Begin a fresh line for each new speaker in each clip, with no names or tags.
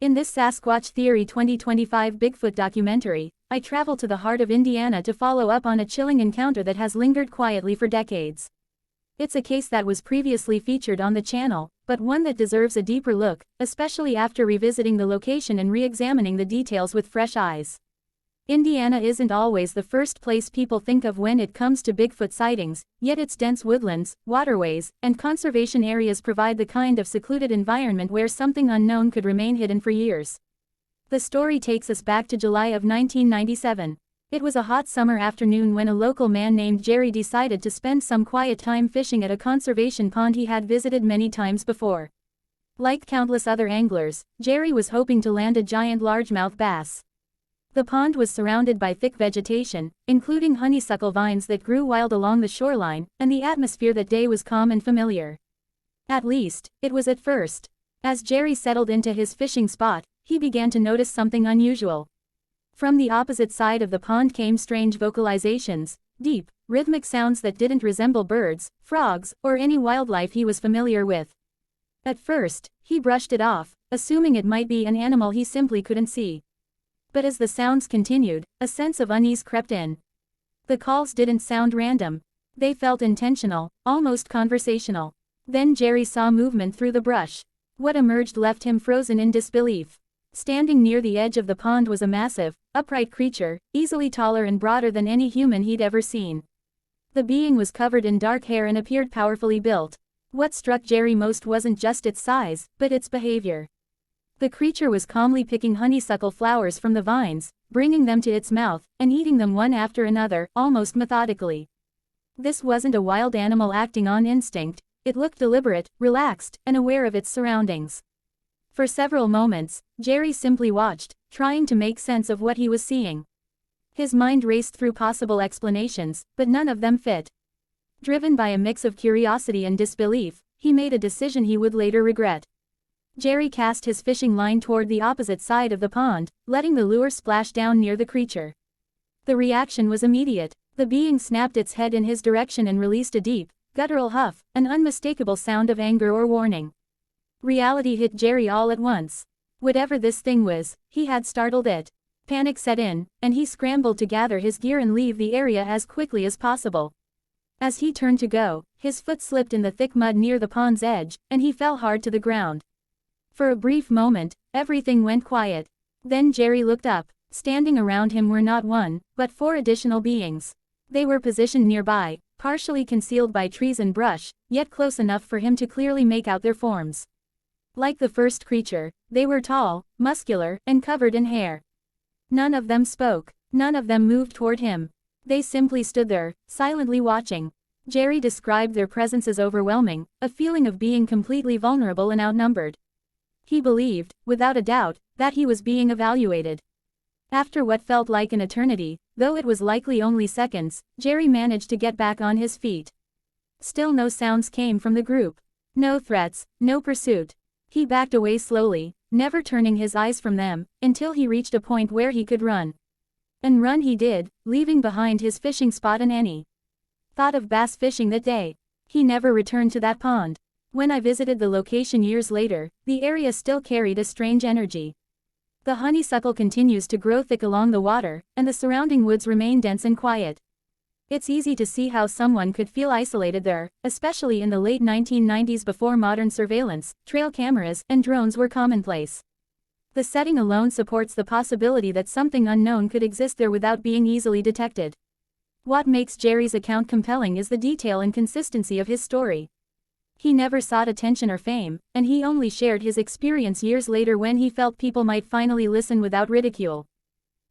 In this Sasquatch Theory 2025 Bigfoot documentary, I travel to the heart of Indiana to follow up on a chilling encounter that has lingered quietly for decades. It's a case that was previously featured on the channel, but one that deserves a deeper look, especially after revisiting the location and re-examining the details with fresh eyes. Indiana isn't always the first place people think of when it comes to Bigfoot sightings, yet its dense woodlands, waterways, and conservation areas provide the kind of secluded environment where something unknown could remain hidden for years. The story takes us back to July of 1997. It was a hot summer afternoon when a local man named Jerry decided to spend some quiet time fishing at a conservation pond he had visited many times before. Like countless other anglers, Jerry was hoping to land a giant largemouth bass. The pond was surrounded by thick vegetation, including honeysuckle vines that grew wild along the shoreline, and the atmosphere that day was calm and familiar. At least, it was at first. As Jerry settled into his fishing spot, he began to notice something unusual. From the opposite side of the pond came strange vocalizations, deep, rhythmic sounds that didn't resemble birds, frogs, or any wildlife he was familiar with. At first, he brushed it off, assuming it might be an animal he simply couldn't see. But as the sounds continued, a sense of unease crept in. The calls didn't sound random. They felt intentional, almost conversational. Then Jerry saw movement through the brush. What emerged left him frozen in disbelief. Standing near the edge of the pond was a massive, upright creature, easily taller and broader than any human he'd ever seen. The being was covered in dark hair and appeared powerfully built. What struck Jerry most wasn't just its size, but its behavior. The creature was calmly picking honeysuckle flowers from the vines, bringing them to its mouth, and eating them one after another, almost methodically. This wasn't a wild animal acting on instinct, it looked deliberate, relaxed, and aware of its surroundings. For several moments, Jerry simply watched, trying to make sense of what he was seeing. His mind raced through possible explanations, but none of them fit. Driven by a mix of curiosity and disbelief, he made a decision he would later regret. Jerry cast his fishing line toward the opposite side of the pond, letting the lure splash down near the creature. The reaction was immediate. The being snapped its head in his direction and released a deep, guttural huff, an unmistakable sound of anger or warning. Reality hit Jerry all at once. Whatever this thing was, he had startled it. Panic set in, and he scrambled to gather his gear and leave the area as quickly as possible. As he turned to go, his foot slipped in the thick mud near the pond's edge, and he fell hard to the ground. For a brief moment, everything went quiet. Then Jerry looked up. Standing around him were not one, but 4 additional beings. They were positioned nearby, partially concealed by trees and brush, yet close enough for him to clearly make out their forms. Like the first creature, they were tall, muscular, and covered in hair. None of them spoke. None of them moved toward him. They simply stood there, silently watching. Jerry described their presence as overwhelming, a feeling of being completely vulnerable and outnumbered. He believed, without a doubt, that he was being evaluated. After what felt like an eternity, though it was likely only seconds, Jerry managed to get back on his feet. Still no sounds came from the group. No threats, no pursuit. He backed away slowly, never turning his eyes from them, until he reached a point where he could run. And run he did, leaving behind his fishing spot and any thought of bass fishing that day. He never returned to that pond. When I visited the location years later, the area still carried a strange energy. The honeysuckle continues to grow thick along the water, and the surrounding woods remain dense and quiet. It's easy to see how someone could feel isolated there, especially in the late 1990s before modern surveillance, trail cameras, and drones were commonplace. The setting alone supports the possibility that something unknown could exist there without being easily detected. What makes Jerry's account compelling is the detail and consistency of his story. He never sought attention or fame, and he only shared his experience years later when he felt people might finally listen without ridicule.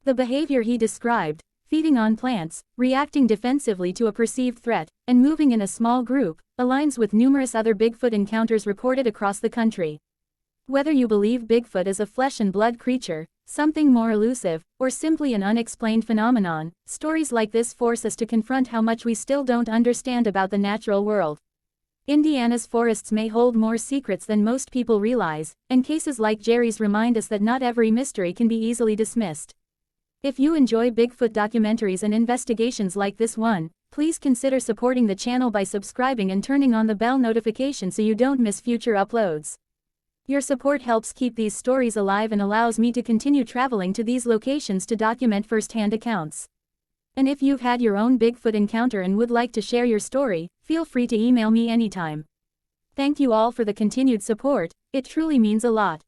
The behavior he described, feeding on plants, reacting defensively to a perceived threat, and moving in a small group, aligns with numerous other Bigfoot encounters reported across the country. Whether you believe Bigfoot is a flesh and blood creature, something more elusive, or simply an unexplained phenomenon, stories like this force us to confront how much we still don't understand about the natural world. Indiana's forests may hold more secrets than most people realize, and cases like Jerry's remind us that not every mystery can be easily dismissed. If you enjoy Bigfoot documentaries and investigations like this one, please consider supporting the channel by subscribing and turning on the bell notification so you don't miss future uploads. Your support helps keep these stories alive and allows me to continue traveling to these locations to document first-hand accounts. And if you've had your own Bigfoot encounter and would like to share your story, feel free to email me anytime. Thank you all for the continued support, it truly means a lot.